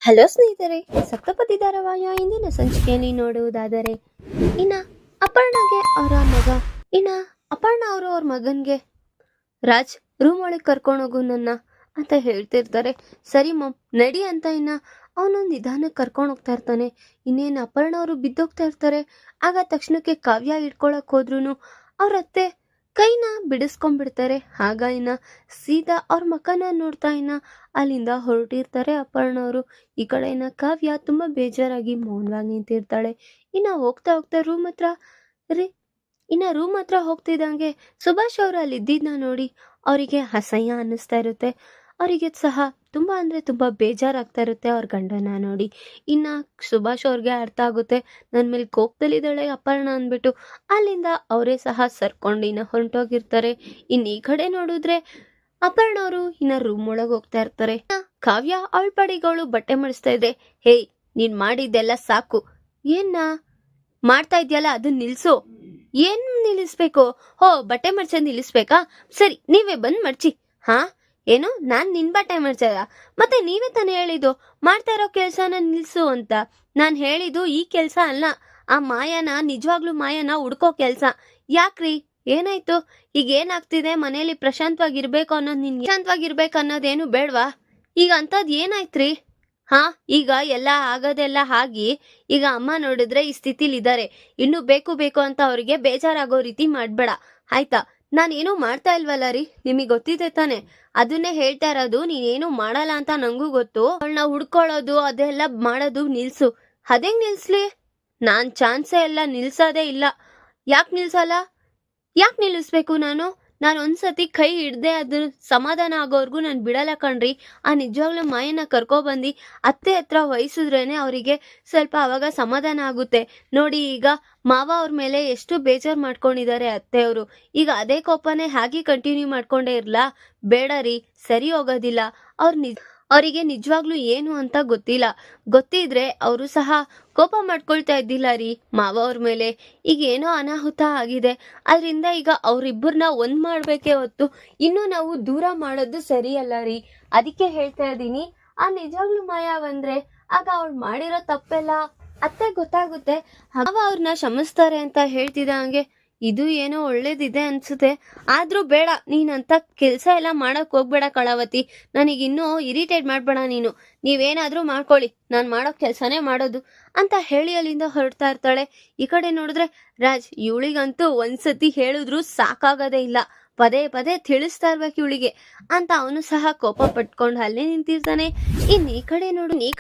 Hello ಸ್ನೇಹಿತರೆ, ಸಪ್ತಪದಿ ಧಾರಾವಾಹಿಯ ಇಂದಿನ ಸಂಚಿಕೆಯಲ್ಲಿ ನೋಡುವುದಾದರೆ ಇನ್ನ ಅಪರ್ಣಗೆ ಅಪರ್ಣ ಅವರು ಅವ್ರ ಮಗನ್ಗೆ ರಾಜ್ ರೂಮ್ ಒಳಗೆ ಕರ್ಕೊಂಡೋಗು ನನ್ನ ಅಂತ ಹೇಳ್ತಿರ್ತಾರೆ. ಸರಿ ಮಮ್ ನಡಿ ಅಂತ ಅವನು ನಿಧಾನಕ್ಕೆ ಕರ್ಕೊಂಡು ಹೋಗ್ತಾ ಇರ್ತಾನೆ. ಇನ್ನೇನು ಅಪರ್ಣ ಅವರು ಬಿದ್ದೋಗ್ತಾ ಇರ್ತಾರೆ. ಆಗ ತಕ್ಷಣಕ್ಕೆ ಕಾವ್ಯ ಹಿಡ್ಕೊಳಕ್ ಹೋದ್ರು ಅವ್ರ ಅತ್ತೆ ಕೈನ ಬಿಡಿಸ್ಕೊಂಡ್ಬಿಡ್ತಾರೆ. ಆಗ ಸೀದಾ ಅವ್ರ ಮಕ್ಕನ ನೋಡ್ತಾ ಅಲ್ಲಿಂದ ಹೊರಟಿರ್ತಾರೆ ಅಪರ್ಣ ಅವರು. ಈ ಕಡೆ ಕಾವ್ಯ ತುಂಬಾ ಬೇಜಾರಾಗಿ ಮೌನವಾಗಿ ನಿಂತಿರ್ತಾಳೆ. ಹೋಗ್ತಾ ಹೋಗ್ತಾ ರೂಮ್ ಹತ್ರ ಹೋಗ್ತಿದ್ದಂಗೆ ಸುಭಾಷ್ ಅವರು ಅಲ್ಲಿ ಇದ್ದಿದ್ನ ನೋಡಿ ಅವರಿಗೆ ಅಸಹ್ಯ ಅನ್ನಿಸ್ತಾ ಇರುತ್ತೆ. ಅವರಿಗೆ ಸಹ ತುಂಬಾ ಅಂದ್ರೆ ತುಂಬಾ ಬೇಜಾರಾಗ್ತಾ ಇರುತ್ತೆ ಅವ್ರ ಗಂಡನ ನೋಡಿ. ಸುಭಾಷ್ ಅವ್ರಿಗೆ ಅರ್ಥ ಆಗುತ್ತೆ ನನ್ನ ಮೇಲೆ ಕೋಪದಲ್ಲಿದ್ದಾಳೆ ಅಪರ್ಣ ಅಂದ್ಬಿಟ್ಟು. ಅಲ್ಲಿಂದ ಅವರೇ ಸಹ ಸರ್ಕೊಂಡು ಹೊರಟೋಗಿರ್ತಾರೆ. ಈ ಕಡೆ ನೋಡಿದ್ರೆ ಅಪರ್ಣ ಅವರು ರೂಮ್ ಒಳಗೆ ಹೋಗ್ತಾ ಇರ್ತಾರೆ. ಕಾವ್ಯ ಅವಳ ಪಡಿಗಳು ಬಟ್ಟೆ ಮಾಡಿಸ್ತಾ ಇದ್ರೆ, ಹೇಯ್ ನೀನ್ ಮಾಡಿದ್ದೆಲ್ಲ ಸಾಕು, ಏನ್ನ ಮಾಡ್ತಾ ಇದ್ಯಲ್ಲ ಅದನ್ನ ನಿಲ್ಸು. ಏನ್ ನಿಲ್ಲಿಸ್ಬೇಕು? ಹೋ ಬಟ್ಟೆ ಮಡ್ಚೋದ್ ನಿಲ್ಲಿಸ್ಬೇಕಾ? ಸರಿ ನೀವೇ ಬಂದ್ ಮಡ್ಚಿ. ಹಾ ಏನು ನಾನ್ ನಿನ್ ಬಟ್ಟೆ ಮಡ್ಚದ? ಮತ್ತೆ ನೀವೇ ತಾನೇ ಹೇಳಿದ್ದು ಮಾಡ್ತಾ ಇರೋ ಕೆಲ್ಸನ ನಿಲ್ಸು ಅಂತ. ನಾನ್ ಹೇಳಿದ್ದು ಈ ಕೆಲ್ಸ ಅಲ್ಲ, ಆ ನಿಜವಾಗ್ಲೂ ಮಾಯನ ಹುಡ್ಕೋ ಕೆಲ್ಸ. ಯಾಕ್ರಿ ಏನಾಯ್ತು? ಈಗ ಏನಾಗ್ತಿದೆ ಮನೇಲಿ? ಪ್ರಶಾಂತವಾಗಿರ್ಬೇಕು ಅನ್ನೋದೇನು ಬೇಡ್ವಾ? ಈಗ ಅಂತದ್ ಏನಾಯ್ತ್ರಿ? ಹಾ ಈಗ ಎಲ್ಲ ಆಗೋದೆಲ್ಲ ಆಗಿ ಈಗ ಅಮ್ಮ ನೋಡಿದ್ರೆ ಈ ಸ್ಥಿತಿಲಿ ಇದ್ದಾರೆ. ಇನ್ನು ಬೇಕು ಅಂತ ಅವ್ರಿಗೆ ಬೇಜಾರಾಗೋ ರೀತಿ ಮಾಡ್ಬೇಡ ಆಯ್ತಾ? ನಾನೇನು ಮಾಡ್ತಾ ಇಲ್ವಲ್ಲ ರೀ, ನಿಮಗೆ ಗೊತ್ತಿದೆ ತಾನೆ. ಅದನ್ನೇ ಹೇಳ್ತಾ ಇರೋದು, ನೀನೇನು ಮಾಡಲ್ಲ ಅಂತ ನಂಗೂ ಗೊತ್ತು. ಅವಳನ್ನ ಹುಡ್ಕೊಳ್ಳೋದು ಅದೆಲ್ಲ ಮಾಡೋದು ನಿಲ್ಸು. ಅದೇಂಗ್ ನಿಲ್ಸ್ಲಿ? ನಾನ್ ಚಾನ್ಸೇ ಎಲ್ಲ ನಿಲ್ಸೋದೇ ಇಲ್ಲ. ಯಾಕೆ ನಿಲ್ಸಲ್ಲ? ಯಾಕೆ ನಿಲ್ಲಿಸ್ಬೇಕು ನಾನು ಒಂದ್ಸತಿ ಕೈ ಹಿಡ್ದೆ ಅದ್ರ ಸಮಾಧಾನ ಆಗೋವರ್ಗು ನಾನು ಬಿಡಲ್ಲ ಕಣ್ರಿ. ಆ ನಿಜವಾಗ್ಲೂ ಮಾಯನ ಕರ್ಕೊಬಂದು ಅತ್ತೆ ಹತ್ರ ವಹಿಸಿದ್ರೇನೆ ಅವರಿಗೆ ಸ್ವಲ್ಪ ಅವಾಗ ಸಮಾಧಾನ ಆಗುತ್ತೆ. ನೋಡಿ ಈಗ ಮಾವ ಅವ್ರ ಮೇಲೆ ಎಷ್ಟು ಬೇಜಾರು ಮಾಡ್ಕೊಂಡಿದ್ದಾರೆ ಅತ್ತೆಯವರು. ಈಗ ಅದೇ ಕೋಪನೇ ಹಾಗೆ ಕಂಟಿನ್ಯೂ ಮಾಡ್ಕೊಂಡೇ ಇರ್ಲಾ? ಬೇಡ ರೀ, ಸರಿ ಹೋಗೋದಿಲ್ಲ. ಅವರಿಗೆ ನಿಜವಾಗ್ಲೂ ಏನು ಅಂತ ಗೊತ್ತಿದ್ರೆ ಅವರು ಸಹ ಕೋಪ ಮಾಡ್ಕೊಳ್ತಾ ಇದ್ದಿಲ್ಲ ರೀ ಮಾವ ಅವ್ರ ಮೇಲೆ. ಈಗ ಏನೋ ಅನಾಹುತ ಆಗಿದೆ, ಅದರಿಂದ ಈಗ ಅವ್ರಿಬ್ಬರನ್ನ ಒಂದ್ ಮಾಡ್ಬೇಕೇ ಹೊತ್ತು ಇನ್ನು ನಾವು ದೂರ ಮಾಡೋದು ಸರಿಯಲ್ಲ ರೀ. ಅದಕ್ಕೆ ಹೇಳ್ತಾ ಇದ್ದೀನಿ, ಆ ನಿಜವಾಗ್ಲೂ ಮಾಯ ಬಂದ್ರೆ ಆಗ ಅವ್ಳು ಮಾಡಿರೋ ತಪ್ಪೆಲ್ಲ ಅತ್ತೆ ಗೊತ್ತಾಗುತ್ತೆ, ಮಾವ ಅವ್ರನ್ನ ಕ್ಷಮಿಸ್ತಾರೆ ಅಂತ ಹೇಳ್ತಿದ್ದ ಹಂಗೆ. ಇದು ಏನೋ ಒಳ್ಳೇದಿದೆ ಅನ್ಸುತ್ತೆ. ಆದ್ರೂ ಬೇಡ, ನೀನಂತ ಕೆಲ್ಸ ಎಲ್ಲ ಮಾಡಕ್ ಹೋಗ್ಬೇಡ ಕಳಾವತಿ. ನನಗಿನ್ನೂ ಇರಿಟೇಟ್ ಮಾಡ್ಬೇಡ ನೀವೇನಾದ್ರೂ ಮಾಡ್ಕೊಳ್ಳಿ, ನಾನ್ ಮಾಡೋ ಕೆಲ್ಸನೇ ಮಾಡೋದು ಅಂತ ಹೇಳಿ ಅಲ್ಲಿಂದ ಹೊರಡ್ತಾ ಇರ್ತಾಳೆ. ಈ ಕಡೆ ನೋಡಿದ್ರೆ ರಾಜ್, ಇವಳಿಗಂತೂ ಒಂದ್ಸತಿ ಹೇಳಿದ್ರು ಸಾಕಾಗದೇ ಇಲ್ಲ, ಪದೇ ಪದೇ ತಿಳಿಸ್ತಾ ಇರ್ಬೇಕು ಇವಳಿಗೆ ಅಂತ ಅವನು ಸಹ ಕೋಪ ಪಟ್ಕೊಂಡು ಅಲ್ಲೇ ನಿಂತಿರ್ತಾನೆ. ಈ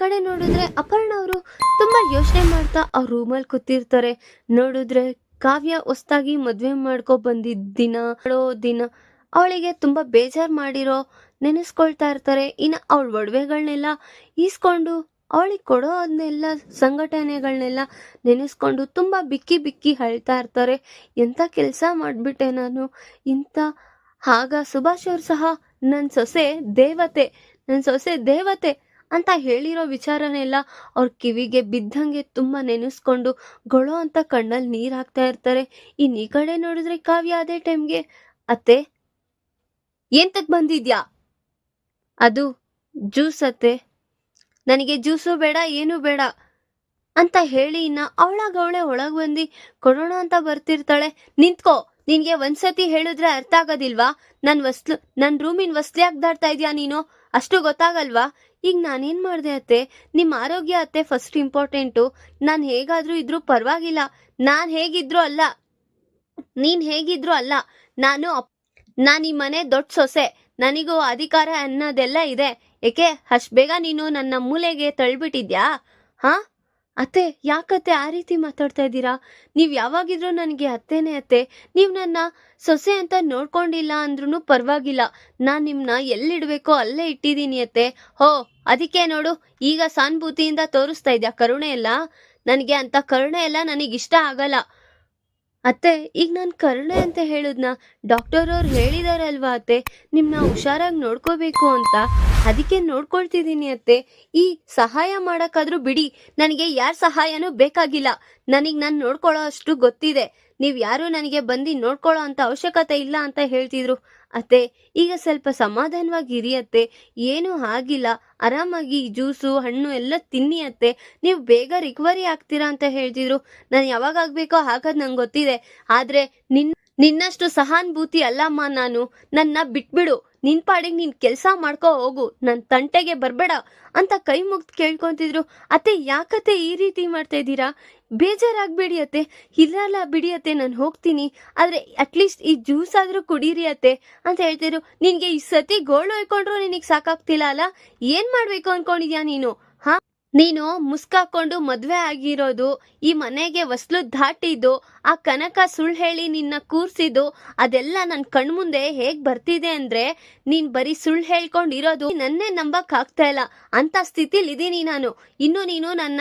ಕಡೆ ನೋಡಿದ್ರೆ ಅಪರ್ಣ ಅವರು ತುಂಬಾ ಯೋಚನೆ ಮಾಡ್ತಾ ಅವ್ರ ರೂಮಲ್ಲಿ ಕೂತಿರ್ತಾರೆ. ನೋಡಿದ್ರೆ ಕಾವ್ಯ ಹೊಸ್ದಾಗಿ ಮದ್ವೆ ಮಾಡ್ಕೊ ಬಂದಿದ್ದ ದಿನ ಅವಳಿಗೆ ತುಂಬಾ ಬೇಜಾರ್ ಮಾಡಿರೋ ನೆನೆಸ್ಕೊಳ್ತಾ ಇರ್ತಾರೆ. ಅವಳ ಒಡವೆಗಳನ್ನೆಲ್ಲ ಈಸ್ಕೊಂಡು ಅವಳಿಗೆ ಕೊಡೋ ಅದನ್ನೆಲ್ಲ ಸಂಘಟನೆಗಳನ್ನೆಲ್ಲ ನೆನೆಸ್ಕೊಂಡು ತುಂಬಾ ಬಿಕ್ಕಿ ಬಿಕ್ಕಿ ಅಳ್ತಾ ಇರ್ತಾರೆ. ಎಂತ ಕೆಲಸ ಮಾಡ್ಬಿಟ್ಟೆ ನಾನು ಆಗ ಸುಭಾಷ್ ಅವ್ರು ಸಹ ನನ್ನ ಸೊಸೆ ದೇವತೆ ಅಂತ ಹೇಳಿರೋ ವಿಚಾರನೆಲ್ಲ ಅವ್ರ ಕಿವಿಗೆ ಬಿದ್ದಂಗೆ ತುಂಬಾ ನೆನೆಸ್ಕೊಂಡು ಗೊಳೋ ಅಂತ ಕಣ್ಣಲ್ಲಿ ನೀರ್ ಹಾಕ್ತಾ ಇರ್ತಾರೆ. ಈ ಕಡೆ ನೋಡಿದ್ರೆ ಕಾವ್ಯ ಅದೇ ಟೈಮ್ಗೆ, ಅತ್ತೆ ಎಂತಕ್ ಬಂದಿದ್ಯಾ? ಅದು ಜ್ಯೂಸ್ ಅತ್ತೆ, ನನಗೆ ಜ್ಯೂಸು ಬೇಡ ಏನು ಬೇಡ ಅಂತ ಹೇಳಿ ಅವಳೇ ಒಳಗ್ ಬಂದು ಕೊಡೋಣ ಅಂತ ಬರ್ತಿರ್ತಾಳೆ. ನಿಂತ್ಕೋ, ನಿನ್ಗೆ ಒಂದ್ಸತಿ ಹೇಳಿದ್ರೆ ಅರ್ಥ ಆಗೋದಿಲ್ವಾ? ನನ್ ರೂಮಿನ ವಸ್ಲಿ ಆಗ್ದಾಡ್ತಾ ಇದ್ಯಾ ನೀನು? ಅಷ್ಟು ಗೊತ್ತಾಗಲ್ವಾ? ಈಗ ನಾನೇನ್ ಮಾಡ್ದೆ ಅತ್ತೆ? ನಿಮ್ಮ ಆರೋಗ್ಯ ಅತ್ತೆ ಫಸ್ಟ್ ಇಂಪಾರ್ಟೆಂಟು. ನಾನು ಹೇಗಾದ್ರೂ ಇದ್ರೂ ಪರವಾಗಿಲ್ಲ, ನೀನ್ ಹೇಗಿದ್ರು ಅಲ್ಲ, ನಾನು ಈ ಮನೆ ದೊಡ್ಡ ಸೊಸೆ, ನನಗೂ ಅಧಿಕಾರ ಅನ್ನೋದೆಲ್ಲ ಇದೆ. ಏಕೆ ಅಷ್ಟ್ ಬೇಗ ನೀನು ನನ್ನ ಮೂಲೆಗೆ ತಳ್ಬಿಟ್ಟಿದ್ಯಾ? ಹಾ ಅತ್ತೆ, ಯಾಕತ್ತೆ ಆ ರೀತಿ ಮಾತಾಡ್ತಾ ಇದ್ದೀರಾ? ನೀವ್ ಯಾವಾಗಿದ್ರು ನನಗೆ ಅತ್ತೆನೇ ಅತ್ತೆ. ನೀವ್ ನನ್ನ ಸೊಸೆ ಅಂತ ನೋಡ್ಕೊಂಡಿಲ್ಲ ಅಂದ್ರೂ ಪರವಾಗಿಲ್ಲ, ನಾನ್ ನಿಮ್ನ ಎಲ್ಲಿಡ್ಬೇಕೋ ಅಲ್ಲೇ ಇಟ್ಟಿದ್ದೀನಿ ಅತ್ತೆ. ಹೋ ಅದಕ್ಕೆ ನೋಡು, ಈಗ ಸಾನುಭೂತಿಯಿಂದ ತೋರಿಸ್ತಾ ಇದ್ಯಾ ಕರುಣೆ ಎಲ್ಲ? ನನಗೆ ಅಂತ ಕರುಣೆ ಎಲ್ಲ ನನಗಿಷ್ಟ ಆಗಲ್ಲ ಅತ್ತೆ. ಈಗ ನಾನು ಕರುಣೆ ಅಂತ ಹೇಳುದ್ನ? ಡಾಕ್ಟರ್ ಅವ್ರು ಹೇಳಿದಾರಲ್ವಾ ಅತ್ತೆ, ನಿಮ್ನ ಹುಷಾರಾಗಿ ನೋಡ್ಕೋಬೇಕು ಅಂತ, ಅದಕ್ಕೆ ನೋಡ್ಕೊಳ್ತಿದ್ದೀನಿ ಅತ್ತೆ. ಈ ಸಹಾಯ ಮಾಡಕ್ಕಾದ್ರೂ ಬಿಡಿ, ನನಗೆ ಯಾರ ಸಹಾಯನೂ ಬೇಕಾಗಿಲ್ಲ. ನಾನು ನೋಡ್ಕೊಳ್ಳೋ ಅಷ್ಟು ಗೊತ್ತಿದೆ. ನೀವ್ ಯಾರು ನನಗೆ ಬಂದು ನೋಡ್ಕೊಳ್ಳೋ ಅಂತ ಅವಶ್ಯಕತೆ ಇಲ್ಲ ಅಂತ ಹೇಳ್ತಿದ್ರು. ಅತ್ತೆ, ಈಗ ಸ್ವಲ್ಪ ಸಮಾಧಾನವಾಗಿ ಅತ್ತೆ, ಏನೂ ಆಗಿಲ್ಲ, ಆರಾಮಾಗಿ ಜ್ಯೂಸು ಹಣ್ಣು ಎಲ್ಲ ತಿನ್ನಿ ಅತ್ತೆ, ನೀವು ಬೇಗ ರಿಕವರಿ ಆಗ್ತೀರಾ ಅಂತ ಹೇಳ್ತಿದ್ರು. ನಾನು ಯಾವಾಗ ಆಗ್ಬೇಕೋ ಹಾಗದ್ ನಂಗೆ ಗೊತ್ತಿದೆ, ಆದ್ರೆ ನಿನ್ನಷ್ಟು ಸಹಾನುಭೂತಿ ಅಲ್ಲಮ್ಮ ನಾನು. ನನ್ನ ಬಿಟ್ಬಿಡು, ನಿನ್ ಪಾಡಿಗೆ ನೀನ್ ಕೆಲ್ಸ ಮಾಡ್ಕೋ ಹೋಗು, ನನ್ ತಂಟೆಗೆ ಬರ್ಬೇಡ ಅಂತ ಕೈ ಮುಗ್ದು ಕೇಳ್ಕೊಂತಿದ್ರು. ಅತ್ತೆ, ಯಾಕತ್ತೆ ಈ ರೀತಿ ಮಾಡ್ತಾ ಇದ್ದೀರಾ? ಬೇಜಾರಾಗ್ಬೇಡಿ ಅತ್ತೆ, ಇಲ್ಲಲ್ಲ ಬಿಡಿ ಅತ್ತೆ, ನಾನು ಹೋಗ್ತೀನಿ, ಆದ್ರೆ ಅಟ್ಲೀಸ್ಟ್ ಈ ಜ್ಯೂಸ್ ಆದ್ರೂ ಕುಡೀರಿ ಅತ್ತೆ ಅಂತ ಹೇಳ್ತಿದ್ರು. ನಿನ್ಗೆ ಈ ಸತಿ ಗೋಳು ಹೊಯ್ಕೊಂಡ್ರು ನಿನಗ್ ಸಾಕಾಗ್ತಿಲ್ಲ ಅಲ್ಲ? ಏನ್ ಮಾಡ್ಬೇಕು ಅನ್ಕೊಂಡಿದ್ಯಾ ನೀನು? ನೀನು ಮುಸ್ಕಾಕೊಂಡು ಮದ್ವೆ ಆಗಿರೋದು, ಈ ಮನೆಗೆ ಹೊಸ್ಲು ದಾಟಿದ್ದು, ಆ ಕನಕ ಸುಳ್ಳು ಹೇಳಿ ನಿನ್ನ ಕೂರ್ಸಿದ್ದು, ಅದೆಲ್ಲ ನನ್ನ ಕಣ್ಮುಂದೆ ಹೇಗ್ ಬರ್ತಿದೆ ಅಂದ್ರೆ, ನೀನ್ ಬರೀ ಸುಳ್ಳು ಹೇಳ್ಕೊಂಡಿರೋದು ನನ್ನೇ ನಂಬಕ್ ಆಗ್ತಾ ಇಲ್ಲ ಅಂತ ಸ್ಥಿತಿಲಿ ಇದೀನಿ ನಾನು. ಇನ್ನು ನೀನು ನನ್ನ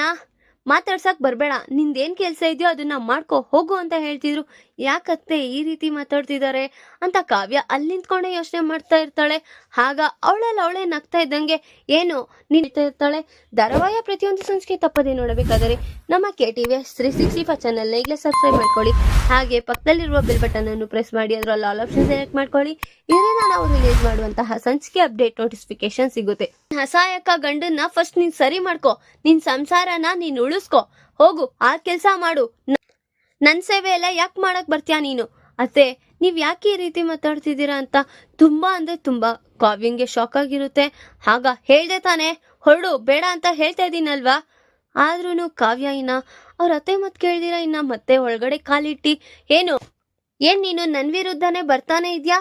ಮಾತಾಡ್ಸಕ್ ಬರ್ಬೇಡ, ನಿಂದೇನ್ ಕೆಲ್ಸ ಇದೆಯೋ ಅದನ್ನ ಮಾಡ್ಕೊ ಹೋಗು ಅಂತ ಹೇಳ್ತಿದ್ರು. ಯಾಕತ್ತೆ ಈ ರೀತಿ ಮಾತಾಡ್ತಿದ್ದಾರೆ ಅಂತ ಕಾವ್ಯ ಅಲ್ಲಿ ನಿಂತ್ಕೊಂಡೆ ಯೋಚನೆ ಮಾಡ್ತಾ ಇರ್ತಾಳೆ. ಆಗ ಅವಳೇ ನಗ್ತಾ ಇದ್ದಂಗೆ ಏನು ನಿಲ್ತಾ ಇರ್ತಾಳೆ. ಧಾರಾವಾಹಿಯ ಪ್ರತಿಯೊಂದು ಸಂಚಿಕೆ ತಪ್ಪದೆ ನೋಡಬೇಕಾದರೆ ನಮ್ಮ KTVS 365 ಚಾನಲ್ ಈಗಲೇ ಸಬ್ಸ್ಕ್ರೈಬ್ ಮಾಡ್ಕೊಳ್ಳಿ. ಹಾಗೆ ಪಕ್ಕದಲ್ಲಿರುವ ಬೆಲ್ ಬಟನ್ ಅನ್ನು ಪ್ರೆಸ್ ಮಾಡಿ ಅದರಲ್ಲಿ ಆಲ್ ಆಪ್ಷನ್ ಸೆಲೆಕ್ಟ್ ಮಾಡ್ಕೊಳ್ಳಿ. ಇದರಿಂದ ನಾವು ರಿಲೀಸ್ ಮಾಡುವಂತಹ ಸಂಚಿಕೆ ಅಪ್ಡೇಟ್ ನೋಟಿಫಿಕೇಶನ್ ಸಿಗುತ್ತೆ. ಅಸಹಾಯಕ ಗಂಡನ್ನ ಫಸ್ಟ್ ನೀನ್ ಸರಿ ಮಾಡ್ಕೊ, ನಿನ್ ಸಂಸಾರನ ನೀನ್ ಉಳಿಸ್ಕೊ, ಹೋಗು ಆ ಕೆಲ್ಸ ಮಾಡು. ನನ್ ಸೇವೆ ಎಲ್ಲ ಯಾಕೆ ಮಾಡಕ್ ಬರ್ತೀಯಾ ನೀನು? ಅತ್ತೆ, ನೀವ್ ಯಾಕೆ ಈ ರೀತಿ ಮಾತಾಡ್ತಿದ್ದೀರಾ ಅಂತ ತುಂಬಾ ಅಂದ್ರೆ ತುಂಬಾ ಕಾವ್ಯಂಗೆ ಶಾಕ್ ಆಗಿರುತ್ತೆ. ಆಗ ಹೇಳ್ದೆ ತಾನೆ ಹೊರಡು, ಬೇಡ ಅಂತ ಹೇಳ್ತಾ ಇದೀನಲ್ವಾ? ಆದ್ರೂನು ಕಾವ್ಯ ಅವ್ರ ಅತ್ತೆ ಮತ್ ಕೇಳ್ದಿರಾ ಮತ್ತೆ ಒಳಗಡೆ ಕಾಲಿಟ್ಟಿ ಏನ್ ನೀನು ನನ್ ವಿರುದ್ಧನೇ ಬರ್ತಾನೆ ಇದ್ಯಾ?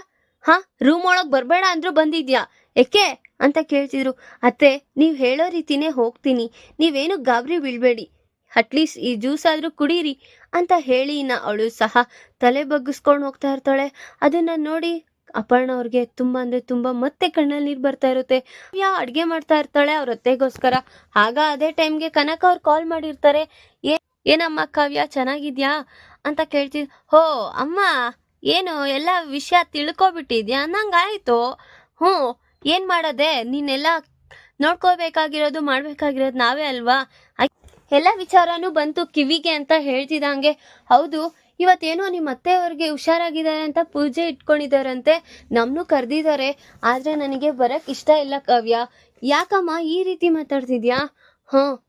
ರೂಮ್ ಒಳಗ್ ಬರ್ಬೇಡ ಅಂದ್ರೂ ಬಂದಿದ್ಯಾ, ಏಕೆ ಅಂತ ಕೇಳ್ತಿದ್ರು. ಅತ್ತೆ, ನೀವ್ ಹೇಳೋ ರೀತಿನೇ ಹೋಗ್ತೀನಿ, ನೀವೇನು ಗಾಬರಿ ಬೀಳ್ಬೇಡಿ, ಅಟ್ಲೀಸ್ಟ್ ಈ ಜ್ಯೂಸ್ ಆದ್ರೂ ಕುಡೀರಿ ಅಂತ ಹೇಳಿ ಅವಳು ಸಹ ತಲೆ ಬಗ್ಗಿಸ್ಕೊಂಡು ಹೋಗ್ತಾ ಇರ್ತಾಳೆ. ಅದನ್ನ ನೋಡಿ ಅಪರ್ಣ ಅವ್ರಿಗೆ ತುಂಬಾ ಅಂದ್ರೆ ತುಂಬಾ ಮತ್ತೆ ಕಣ್ಣಲ್ಲಿ ನೀರು ಬರ್ತಾ ಇರುತ್ತೆ. ಅಡ್ಗೆ ಮಾಡ್ತಾ ಇರ್ತಾಳೆ ಅವ್ರ ಅತ್ತೆಗೋಸ್ಕರ. ಆಗ ಅದೇ ಟೈಮ್ಗೆ ಕನಕ ಅವ್ರು ಕಾಲ್ ಮಾಡಿರ್ತಾರೆ. ಏನಮ್ಮ ಕಾವ್ಯ, ಚೆನ್ನಾಗಿದ್ಯಾ ಅಂತ ಕೇಳ್ತಿದ್. ಹೋ ಅಮ್ಮ, ಏನು ಎಲ್ಲ ವಿಷಯ ತಿಳ್ಕೊಬಿಟ್ಟಿದ್ಯಾ? ನಂಗಾಯ್ತು. ಏನ್ ಮಾಡದೆ, ನೀನೆಲ್ಲ ನೋಡ್ಕೋಬೇಕಾಗಿರೋದು ಮಾಡ್ಬೇಕಾಗಿರೋದು ನಾವೇ ಅಲ್ವಾ? ಎಲ್ಲ ವಿಚಾರನೂ ಬಂತು ಕಿವಿಗೆ ಅಂತ ಹೇಳ್ತಿದಂಗೆ. ಹೌದು, ಇವತ್ತೇನೋ ನಿಮ್ಮ ಅತ್ತೆಯವ್ರಿಗೆ ಹುಷಾರಾಗಿದ್ದಾರೆ ಅಂತ ಪೂಜೆ ಇಟ್ಕೊಂಡಿದಾರಂತೆ, ನಮ್ನು ಕರೆದಿದ್ದಾರೆ, ಆದ್ರೆ ನನಗೆ ಬರಕ್ ಇಷ್ಟ ಇಲ್ಲ ಕಾವ್ಯ. ಯಾಕಮ್ಮ ಈ ರೀತಿ ಮಾತಾಡ್ತಿದ್ಯಾ?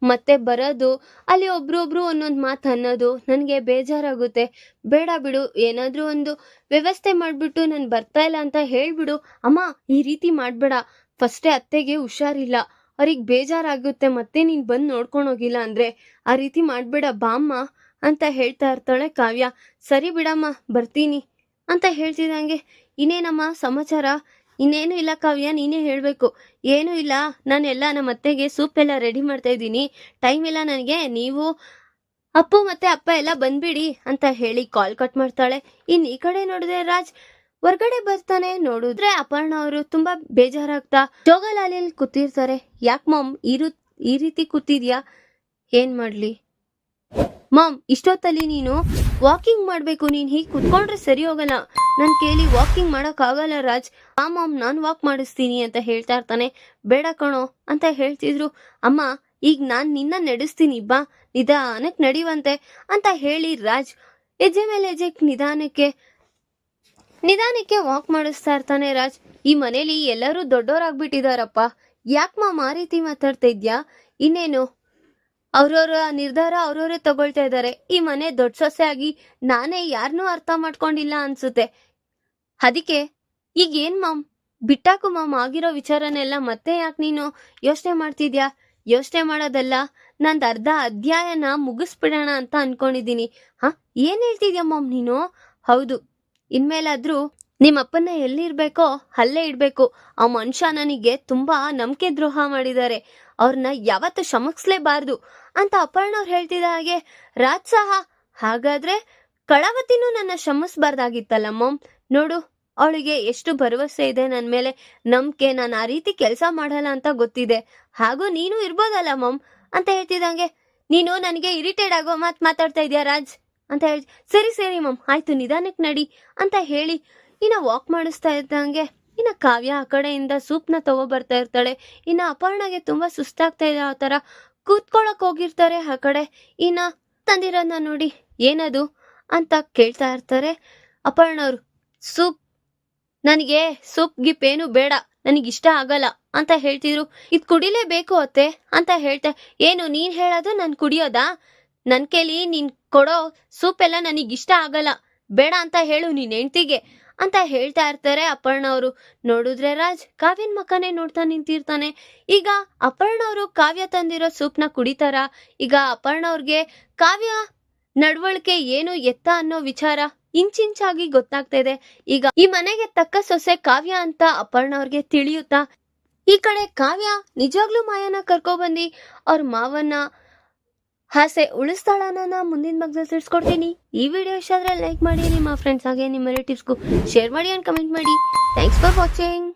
ಮತ್ತೆ ಬರೋದು, ಅಲ್ಲಿ ಒಬ್ರೊಬ್ರು ಒಂದೊಂದು ಮಾತು ಅನ್ನೋದು ನನಗೆ ಬೇಜಾರಾಗುತ್ತೆ. ಬೇಡ ಬಿಡು, ಏನಾದ್ರೂ ಒಂದು ವ್ಯವಸ್ಥೆ ಮಾಡ್ಬಿಟ್ಟು ನಾನು ಬರ್ತಾ ಇಲ್ಲ ಅಂತ ಹೇಳ್ಬಿಡು. ಅಮ್ಮ, ಈ ರೀತಿ ಮಾಡ್ಬೇಡ, ಫಸ್ಟೇ ಅತ್ತೆಗೆ ಹುಷಾರಿಲ್ಲ, ಅವ್ರಿಗೆ ಬೇಜಾರಾಗುತ್ತೆ, ಮತ್ತೆ ನೀನ್ ಬಂದು ನೋಡ್ಕೊಂಡು ಹೋಗಿಲ್ಲ ಅಂದ್ರೆ. ಆ ರೀತಿ ಮಾಡ್ಬೇಡ ಬಾಮ್ಮ ಅಂತ ಹೇಳ್ತಾ ಇರ್ತಾಳೆ ಕಾವ್ಯ. ಸರಿ ಬಿಡಮ್ಮ, ಬರ್ತೀನಿ ಅಂತ ಹೇಳ್ತಿದಂಗೆ. ಇನ್ನೇನಮ್ಮ ಸಮಾಚಾರ? ಇನ್ನೇನು ಇಲ್ಲ ಕಾವ್ಯ, ನೀನೇ ಹೇಳ್ಬೇಕು. ಏನೂ ಇಲ್ಲ, ನಾನೆಲ್ಲ ನಮ್ಮ ಅತ್ತೆಗೆ ಸೂಪ್ ಎಲ್ಲ ರೆಡಿ ಮಾಡ್ತಾ ಇದ್ದೀನಿ, ಟೈಮ್ ಇಲ್ಲ ನನಗೆ, ನೀವು ಅಪ್ಪು ಮತ್ತೆ ಅಪ್ಪ ಎಲ್ಲ ಬಂದ್ಬಿಡಿ ಅಂತ ಹೇಳಿ ಕಾಲ್ ಕಟ್ ಮಾಡ್ತಾಳೆ. ಇನ್ ಈ ಕಡೆ ನೋಡಿದ್ರೆ ರಾಜ್ ಹೊರ್ಗಡೆ ಬರ್ತಾನೆ. ನೋಡಿದ್ರೆ ಅಪರ್ಣ ಅವರು ತುಂಬಾ ಬೇಜಾರಾಗ್ತಾ ಜೋಗಲಾಲಿಯಲ್ಲಿ ಕೂತಿರ್ತಾರೆ. ಯಾಕೆ ಮಾಮ್ ಈ ರೀತಿ ಕೂತಿದ್ಯಾ? ಏನ್ ಮಾಡ್ಲಿ ಮಾಮ್, ಇಷ್ಟೊತ್ತಲ್ಲಿ ನೀನು ವಾಕಿಂಗ್ ಮಾಡ್ಬೇಕು, ನೀನ್ ಹೀಗೆ ಕುತ್ಕೊಂಡ್ರೆ ಸರಿ ಹೋಗಲ್ಲ, ನನ್ ಕೇಳಿ ವಾಕಿಂಗ್ ಮಾಡಕ್ ಆಗಲ್ಲ ರಾಜ್. ಮಾಮ್, ನಾನ್ ವಾಕ್ ಮಾಡಿಸ್ತೀನಿ ಅಂತ ಹೇಳ್ತಾ ಇರ್ತಾನೆ. ಬೇಡ ಕಣೋ ಅಂತ ಹೇಳ್ತಿದ್ರು. ಅಮ್ಮ, ಈಗ ನಾನ್ ನಿನ್ನ ನಡೆಸ್ತೀನಿ, ಬಾ ನಿಧಾನಕ್ಕೆ ನಡಿವಂತೆ ಅಂತ ಹೇಳಿ ರಾಜ್ ಹೆಜ್ಜೆ ಮೇಲೆ ಹೆಜ್ಜೆ ನಿಧಾನಕ್ಕೆ ವಾಕ್ ಮಾಡಿಸ್ತಾ ಇರ್ತಾನೆ ರಾಜ್. ಈ ಮನೇಲಿ ಎಲ್ಲರೂ ದೊಡ್ಡವರಾಗ್ಬಿಟ್ಟಿದಾರಪ್ಪ, ಯಾಕೆ ಮಾಮ್ ಆ ರೀತಿ ಮಾತಾಡ್ತಾ ಇದ್ಯಾ? ಇನ್ನೇನು ಅವ್ರವ್ರ ನಿರ್ಧಾರ ಅವ್ರವ್ರೇ ತಗೊಳ್ತಾ ಇದ್ದಾರೆ. ಈ ಮನೆ ದೊಡ್ಡ ಸೊಸೆ ಆಗಿ ನಾನೇ ಯಾರನ್ನೂ ಅರ್ಥ ಮಾಡ್ಕೊಂಡಿಲ್ಲ ಅನ್ಸುತ್ತೆ. ಅದಕ್ಕೆ ಈಗ ಏನ್ ಮಾಮ್, ಬಿಟ್ಟಾಕು ಮಾಮ್, ಆಗಿರೋ ವಿಚಾರನೆಲ್ಲ ಮತ್ತೆ ಯಾಕೆ ನೀನು ಯೋಚನೆ ಮಾಡ್ತಿದ್ಯಾ? ಯೋಚನೆ ಮಾಡೋದಲ್ಲ, ನಂದು ಅರ್ಧ ಅಧ್ಯಾಯನ ಮುಗಿಸ್ಬಿಡೋಣ ಅಂತ ಅನ್ಕೊಂಡಿದೀನಿ. ಏನ್ ಹೇಳ್ತಿದ್ಯಾ ಮಾಮ್ ನೀನು? ಹೌದು, ಇನ್ಮೇಲಾದ್ರೂ ನಿಮ್ಮಪ್ಪನ್ನ ಎಲ್ಲಿರ್ಬೇಕೋ ಅಲ್ಲೇ ಇಡ್ಬೇಕು. ಆ ಮನುಷ್ಯ ನನಗೆ ತುಂಬಾ ನಂಬಿಕೆ ದ್ರೋಹ ಮಾಡಿದ್ದಾರೆ, ಅವ್ರನ್ನ ಯಾವತ್ತೂ ಕ್ಷಮಿಸ್ಲೇಬಾರ್ದು ಅಂತ ಅಪರ್ಣ ಅವ್ರು ಹೇಳ್ತಿದ್ದ ಹಾಗೆ ರಾಜ್ ಸಹ, ಹಾಗಾದ್ರೆ ಕಳವತಿನೂ ನನ್ನ ಕ್ಷಮಿಸ್ಬಾರ್ದಾಗಿತ್ತಲ್ಲ ಮಾಮ್. ನೋಡು, ಅವಳಿಗೆ ಎಷ್ಟು ಭರವಸೆ ಇದೆ ನನ್ನ ಮೇಲೆ, ನಂಬಿಕೆ, ನಾನು ಆ ರೀತಿ ಕೆಲಸ ಮಾಡಲ್ಲ ಅಂತ ಗೊತ್ತಿದೆ, ಹಾಗೂ ನೀನು ಇರ್ಬೋದಲ್ಲ ಮಾಮ್ ಅಂತ ಹೇಳ್ತಿದ್ದಂಗೆ. ನೀನು ನನಗೆ ಇರಿಟೇಟ್ ಆಗೋ ಮಾತಾಡ್ತಾ ಇದೀಯ ರಾಜ್ ಅಂತ ಹೇಳಿ. ಸರಿ ಮಾಮ್, ಆಯ್ತು, ನಿಧಾನಕ್ಕೆ ನಡಿ ಅಂತ ಹೇಳಿ ವಾಕ್ ಮಾಡಿಸ್ತಾ ಇದ್ದಂಗೆ ಕಾವ್ಯ ಆ ಕಡೆಯಿಂದ ಸೂಪ್ನ ತಗೋಬರ್ತಾ ಇರ್ತಾಳೆ. ಅಪರ್ಣಗೆ ತುಂಬಾ ಸುಸ್ತಾಗ್ತಾ ಇದೆ, ಆ ತರ ಕೂತ್ಕೊಳಕ್ ಹೋಗಿರ್ತಾರೆ. ಆ ಕಡೆ ತಂದಿರೋದನ್ನ ನೋಡಿ, ಏನದು ಅಂತ ಕೇಳ್ತಾ ಇರ್ತಾರೆ. ಅಪರ್ಣವ್ರು, ಸೂಪ್ ನನಗೆ ಸೂಪ್ ಗಿಪ್ ಏನು ಬೇಡ, ನನಗಿಷ್ಟ ಆಗಲ್ಲ ಅಂತ ಹೇಳ್ತಿದ್ರು. ಇದು ಕುಡಿಲೇಬೇಕು ಅತ್ತೆ ಅಂತ ಹೇಳ್ತಾ, ಏನು ನೀನ್ ಹೇಳೋದು ನಾನು ಕುಡಿಯೋದಾ? ನನ್ ಕೈಲಿ ನೀನ್ ಕೊಡೋ ಸೂಪ್ ಎಲ್ಲ ನನಗಿಷ್ಟ ಆಗಲ್ಲ, ಬೇಡ ಅಂತ ಹೇಳು ನಿನ್ ಹೆಂಡ್ತಿಗೆ ಅಂತ ಹೇಳ್ತಾ ಇರ್ತಾರೆ ಅಪರ್ಣವ್ರು. ನೋಡಿದ್ರೆ ರಾಜ್ ಕಾವ್ಯನ್ ಮಕ್ಕನೇ ನೋಡ್ತಾ ನಿಂತಿರ್ತಾನೆ. ಈಗ ಅಪರ್ಣವ್ರು ಕಾವ್ಯ ತಂದಿರೋ ಸೂಪ್ನ ಕುಡಿತಾರ. ಈಗ ಅಪರ್ಣವ್ರಿಗೆ ಕಾವ್ಯ ನಡವಳಿಕೆ ಏನು ಎತ್ತ ಅನ್ನೋ ವಿಚಾರ ಇಂಚಿಂಚಾಗಿ ಗೊತ್ತಾಗ್ತಾ ಇದೆ. ಈಗ ಈ ಮನೆಗೆ ತಕ್ಕ ಸೊಸೆ ಕಾವ್ಯ ಅಂತ ಅಪರ್ಣವ್ರಿಗೆ ತಿಳಿಯುತ್ತಾ ಈ ಕಡೆ ಕಾವ್ಯ ನಿಜವಾಗ್ಲೂ ಮಾಯನ ಕರ್ಕೊಬಂದಿ ಅವ್ರ ಮಾವನ್ನ ಆಸೆ ಉಳಿಸ್ತಾಳನ್ನ ಮುಂದಿನ ಭಾಗದಲ್ಲಿ ತಿಳಿಸ್ಕೊಡ್ತೀನಿ. ಈ ವಿಡಿಯೋ ಇಷ್ಟ ಆದ್ರೆ ಲೈಕ್ ಮಾಡಿ, ನಿಮ್ಮ ಫ್ರೆಂಡ್ಸ್ ಹಾಗೆ ನಿಮ್ಮ ರಿಲೇಟಿವ್ಸ್ಗೂ ಶೇರ್ ಮಾಡಿ ಅಂಡ್ ಕಮೆಂಟ್ ಮಾಡಿ. Thanks for watching.